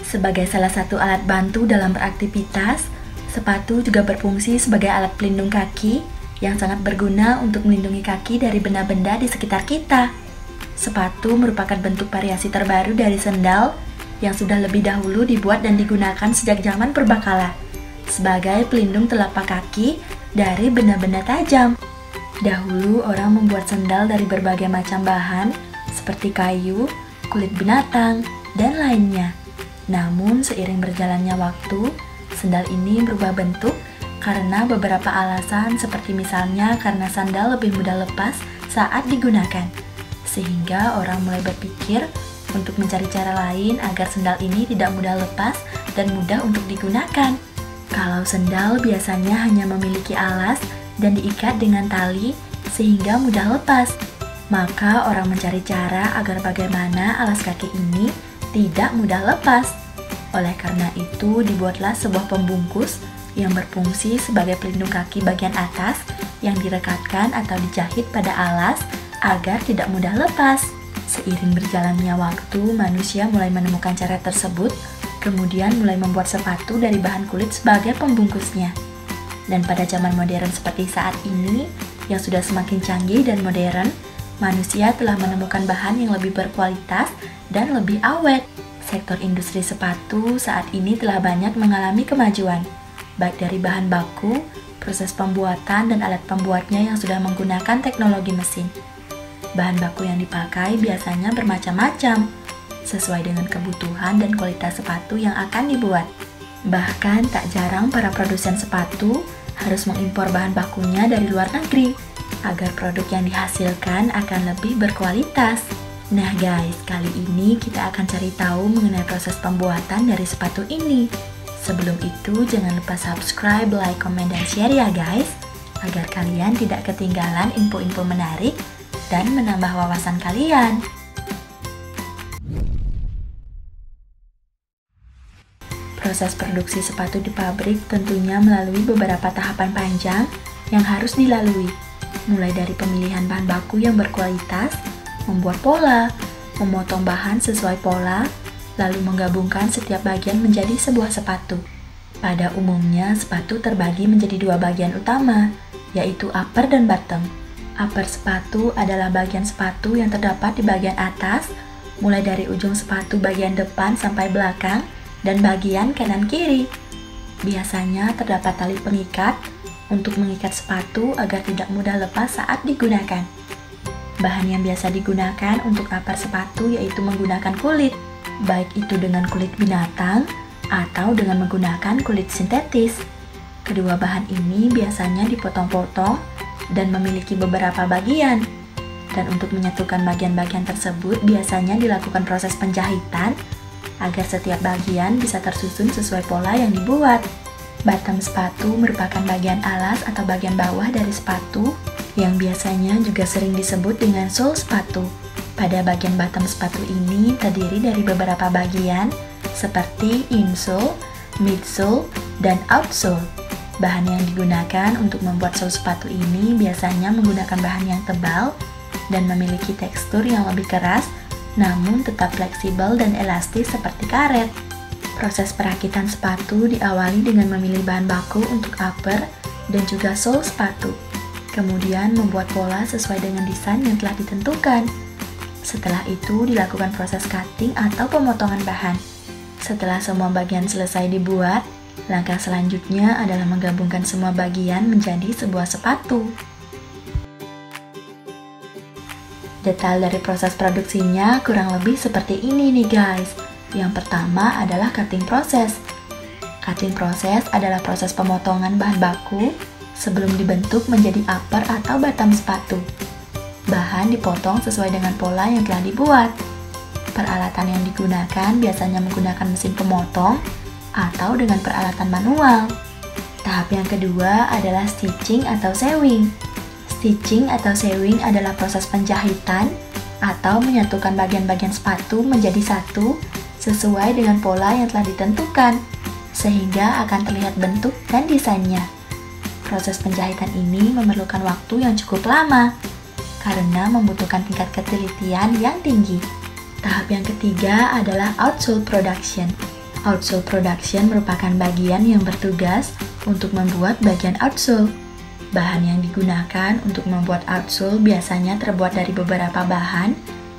Sebagai salah satu alat bantu dalam beraktivitas, sepatu juga berfungsi sebagai alat pelindung kaki yang sangat berguna untuk melindungi kaki dari benda-benda di sekitar kita. Sepatu merupakan bentuk variasi terbaru dari sendal yang sudah lebih dahulu dibuat dan digunakan sejak zaman purbakala sebagai pelindung telapak kaki dari benda-benda tajam. Dahulu orang membuat sendal dari berbagai macam bahan seperti kayu, kulit binatang, dan lainnya. Namun seiring berjalannya waktu, sendal ini berubah bentuk karena beberapa alasan seperti misalnya karena sandal lebih mudah lepas saat digunakan. Sehingga orang mulai berpikir untuk mencari cara lain agar sendal ini tidak mudah lepas dan mudah untuk digunakan. Kalau sendal biasanya hanya memiliki alas dan diikat dengan tali sehingga mudah lepas, maka orang mencari cara agar bagaimana alas kaki ini tidak mudah lepas. Oleh karena itu, dibuatlah sebuah pembungkus yang berfungsi sebagai pelindung kaki bagian atas yang direkatkan atau dijahit pada alas agar tidak mudah lepas. Seiring berjalannya waktu, manusia mulai menemukan cara tersebut, kemudian mulai membuat sepatu dari bahan kulit sebagai pembungkusnya. Dan pada zaman modern seperti saat ini, yang sudah semakin canggih dan modern, manusia telah menemukan bahan yang lebih berkualitas dan lebih awet. Sektor industri sepatu saat ini telah banyak mengalami kemajuan, baik dari bahan baku, proses pembuatan, dan alat pembuatnya yang sudah menggunakan teknologi mesin. Bahan baku yang dipakai biasanya bermacam-macam, sesuai dengan kebutuhan dan kualitas sepatu yang akan dibuat. Bahkan tak jarang para produsen sepatu harus mengimpor bahan bakunya dari luar negeri, agar produk yang dihasilkan akan lebih berkualitas. Nah guys, kali ini kita akan cari tahu mengenai proses pembuatan dari sepatu ini. Sebelum itu, jangan lupa subscribe, like, komen, dan share ya guys, agar kalian tidak ketinggalan info-info menarik dan menambah wawasan kalian. Proses produksi sepatu di pabrik tentunya melalui beberapa tahapan panjang yang harus dilalui, mulai dari pemilihan bahan baku yang berkualitas, membuat pola, memotong bahan sesuai pola, lalu menggabungkan setiap bagian menjadi sebuah sepatu. Pada umumnya, sepatu terbagi menjadi dua bagian utama, yaitu upper dan bottom. Upper sepatu adalah bagian sepatu yang terdapat di bagian atas, mulai dari ujung sepatu bagian depan sampai belakang, dan bagian kanan-kiri. Biasanya terdapat tali pengikat untuk mengikat sepatu agar tidak mudah lepas saat digunakan. Bahan yang biasa digunakan untuk upper sepatu yaitu menggunakan kulit, baik itu dengan kulit binatang atau dengan menggunakan kulit sintetis. Kedua bahan ini biasanya dipotong-potong dan memiliki beberapa bagian. Dan untuk menyatukan bagian-bagian tersebut biasanya dilakukan proses penjahitan agar setiap bagian bisa tersusun sesuai pola yang dibuat. Bottom sepatu merupakan bagian alas atau bagian bawah dari sepatu yang biasanya juga sering disebut dengan sole sepatu. Pada bagian bottom sepatu ini terdiri dari beberapa bagian seperti insole, midsole, dan outsole. Bahan yang digunakan untuk membuat sole sepatu ini biasanya menggunakan bahan yang tebal dan memiliki tekstur yang lebih keras, namun tetap fleksibel dan elastis seperti karet. Proses perakitan sepatu diawali dengan memilih bahan baku untuk upper dan juga sole sepatu. Kemudian membuat pola sesuai dengan desain yang telah ditentukan. Setelah itu dilakukan proses cutting atau pemotongan bahan. Setelah semua bagian selesai dibuat, langkah selanjutnya adalah menggabungkan semua bagian menjadi sebuah sepatu. Detail dari proses produksinya kurang lebih seperti ini nih guys. Yang pertama adalah cutting proses. Cutting proses adalah proses pemotongan bahan baku sebelum dibentuk menjadi upper atau bottom sepatu. Bahan dipotong sesuai dengan pola yang telah dibuat. Peralatan yang digunakan biasanya menggunakan mesin pemotong atau dengan peralatan manual. Tahap yang kedua adalah stitching atau sewing. Stitching atau sewing adalah proses penjahitan atau menyatukan bagian-bagian sepatu menjadi satu sesuai dengan pola yang telah ditentukan, sehingga akan terlihat bentuk dan desainnya. Proses penjahitan ini memerlukan waktu yang cukup lama, karena membutuhkan tingkat ketelitian yang tinggi. Tahap yang ketiga adalah outsole production. Outsole production merupakan bagian yang bertugas untuk membuat bagian outsole. Bahan yang digunakan untuk membuat outsole biasanya terbuat dari beberapa bahan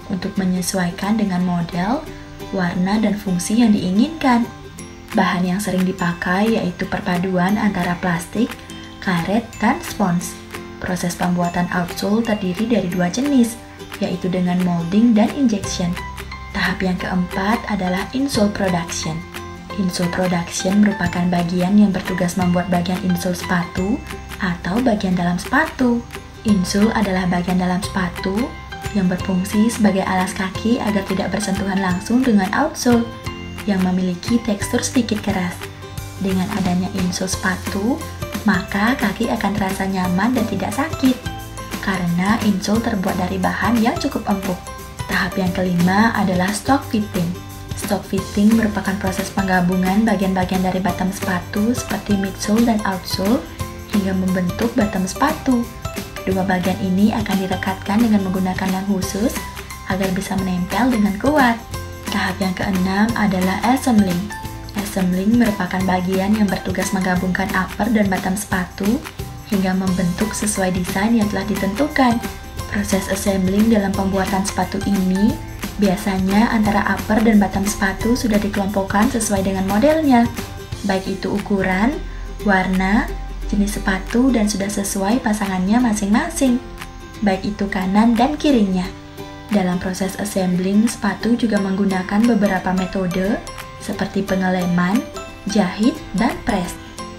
untuk menyesuaikan dengan model, warna, dan fungsi yang diinginkan. Bahan yang sering dipakai yaitu perpaduan antara plastik, karet, dan spons. Proses pembuatan outsole terdiri dari dua jenis, yaitu dengan molding dan injection. Tahap yang keempat adalah insole production. Insole production merupakan bagian yang bertugas membuat bagian insole sepatu atau bagian dalam sepatu. Insole adalah bagian dalam sepatu yang berfungsi sebagai alas kaki agar tidak bersentuhan langsung dengan outsole yang memiliki tekstur sedikit keras. Dengan adanya insole sepatu, maka kaki akan terasa nyaman dan tidak sakit karena insole terbuat dari bahan yang cukup empuk. Tahap yang kelima adalah stock fitting. Stock fitting merupakan proses penggabungan bagian-bagian dari bottom sepatu seperti midsole dan outsole hingga membentuk bottom sepatu. Kedua bagian ini akan direkatkan dengan menggunakan lem khusus agar bisa menempel dengan kuat. Tahap yang keenam adalah assembling. Assembling merupakan bagian yang bertugas menggabungkan upper dan bottom sepatu hingga membentuk sesuai desain yang telah ditentukan. Proses assembling dalam pembuatan sepatu ini biasanya antara upper dan bottom sepatu sudah dikelompokkan sesuai dengan modelnya, baik itu ukuran, warna, jenis sepatu, dan sudah sesuai pasangannya masing-masing, baik itu kanan dan kirinya. Dalam proses assembling, sepatu juga menggunakan beberapa metode seperti pengeleman, jahit, dan press.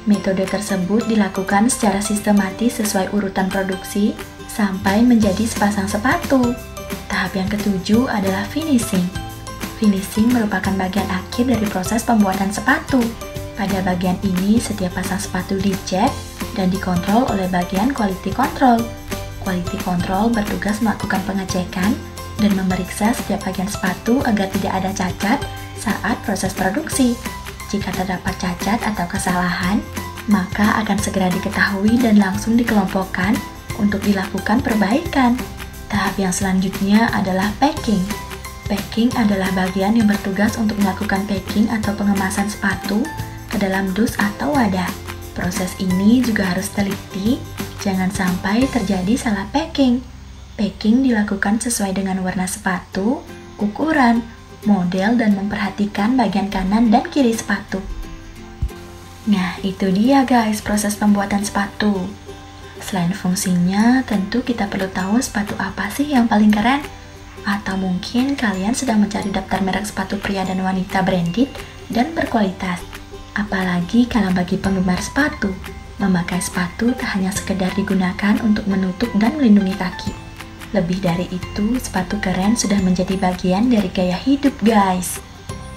Metode tersebut dilakukan secara sistematis sesuai urutan produksi sampai menjadi sepasang sepatu. Tahap yang ketujuh adalah finishing. Finishing merupakan bagian akhir dari proses pembuatan sepatu. Pada bagian ini, setiap pasang sepatu dicek dan dikontrol oleh bagian quality control. Quality control bertugas melakukan pengecekan dan memeriksa setiap bagian sepatu agar tidak ada cacat saat proses produksi. Jika terdapat cacat atau kesalahan, maka akan segera diketahui dan langsung dikelompokkan untuk dilakukan perbaikan. Tahap yang selanjutnya adalah packing. Packing adalah bagian yang bertugas untuk melakukan packing atau pengemasan sepatu ke dalam dus atau wadah. Proses ini juga harus teliti, jangan sampai terjadi salah packing. Packing dilakukan sesuai dengan warna sepatu, ukuran, model, dan memperhatikan bagian kanan dan kiri sepatu. Nah, itu dia guys proses pembuatan sepatu. Selain fungsinya, tentu kita perlu tahu sepatu apa sih yang paling keren? Atau mungkin kalian sedang mencari daftar merek sepatu pria dan wanita branded dan berkualitas. Apalagi kalau bagi penggemar sepatu, memakai sepatu tak hanya sekedar digunakan untuk menutup dan melindungi kaki. Lebih dari itu, sepatu keren sudah menjadi bagian dari gaya hidup guys.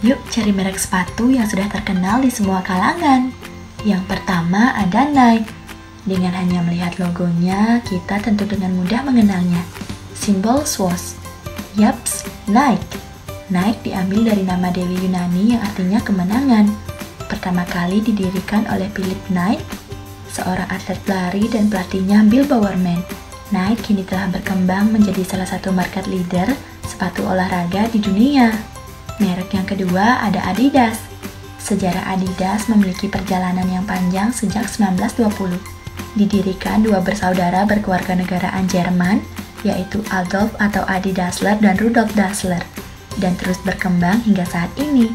Yuk cari merek sepatu yang sudah terkenal di semua kalangan. Yang pertama ada Nike. Dengan hanya melihat logonya, kita tentu dengan mudah mengenalnya. Simbol swoosh. Yaps, Nike. Nike diambil dari nama dewi Yunani yang artinya kemenangan. Pertama kali didirikan oleh Philip Knight, seorang atlet lari dan pelatihnya Bill Bowerman. Nike kini telah berkembang menjadi salah satu market leader sepatu olahraga di dunia. Merek yang kedua ada Adidas. Sejarah Adidas memiliki perjalanan yang panjang sejak 1920. Didirikan dua bersaudara berkeluarga negaraan Jerman, yaitu Adolf atau Adi Dassler dan Rudolf Dassler, dan terus berkembang hingga saat ini.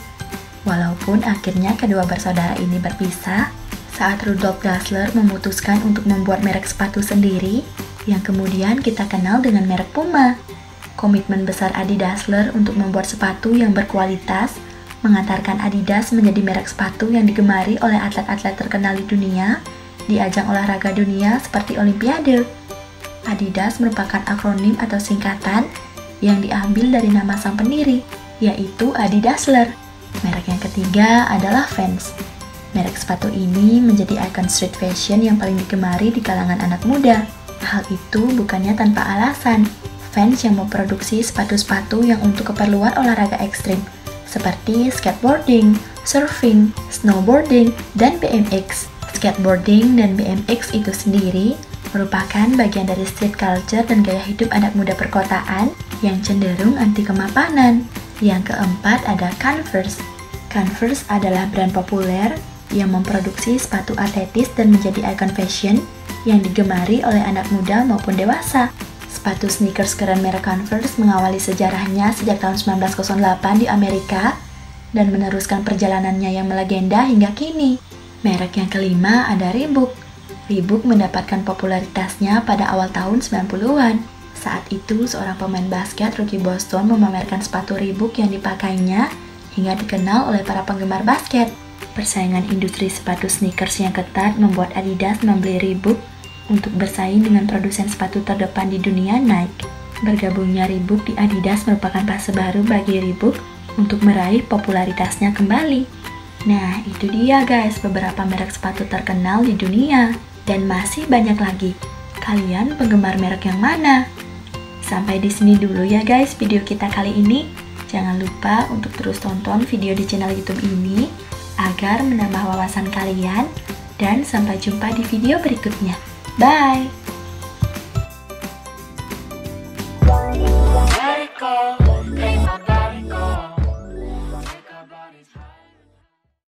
Walaupun akhirnya kedua bersaudara ini berpisah, saat Rudolf Dassler memutuskan untuk membuat merek sepatu sendiri, yang kemudian kita kenal dengan merek Puma. Komitmen besar Adi Dassler untuk membuat sepatu yang berkualitas mengantarkan Adidas menjadi merek sepatu yang digemari oleh atlet-atlet terkenal di dunia di ajang olahraga dunia seperti Olimpiade. Adidas merupakan akronim atau singkatan yang diambil dari nama sang pendiri, yaitu Adi Dassler. Merek yang ketiga adalah Vans. Merek sepatu ini menjadi ikon street fashion yang paling digemari di kalangan anak muda. Hal itu bukannya tanpa alasan. Vans yang memproduksi sepatu-sepatu yang untuk keperluan olahraga ekstrim, seperti skateboarding, surfing, snowboarding, dan BMX. Skateboarding dan BMX itu sendiri merupakan bagian dari street culture dan gaya hidup anak muda perkotaan yang cenderung anti kemapanan. Yang keempat ada Converse. Converse adalah brand populer yang memproduksi sepatu atletis dan menjadi ikon fashion yang digemari oleh anak muda maupun dewasa. Sepatu sneakers keren merek Converse mengawali sejarahnya sejak tahun 1908 di Amerika dan meneruskan perjalanannya yang melegenda hingga kini. Merek yang kelima ada Reebok. Reebok mendapatkan popularitasnya pada awal tahun 90-an. Saat itu, seorang pemain basket rookie Boston memamerkan sepatu Reebok yang dipakainya hingga dikenal oleh para penggemar basket. Persaingan industri sepatu sneakers yang ketat membuat Adidas membeli Reebok untuk bersaing dengan produsen sepatu terdepan di dunia, Nike. Bergabungnya Reebok di Adidas merupakan fase baru bagi Reebok untuk meraih popularitasnya kembali. Nah, itu dia guys beberapa merek sepatu terkenal di dunia. Dan masih banyak lagi. Kalian penggemar merek yang mana? Sampai di sini dulu ya guys video kita kali ini. Jangan lupa untuk terus tonton video di channel YouTube ini agar menambah wawasan kalian. Dan sampai jumpa di video berikutnya. Bye!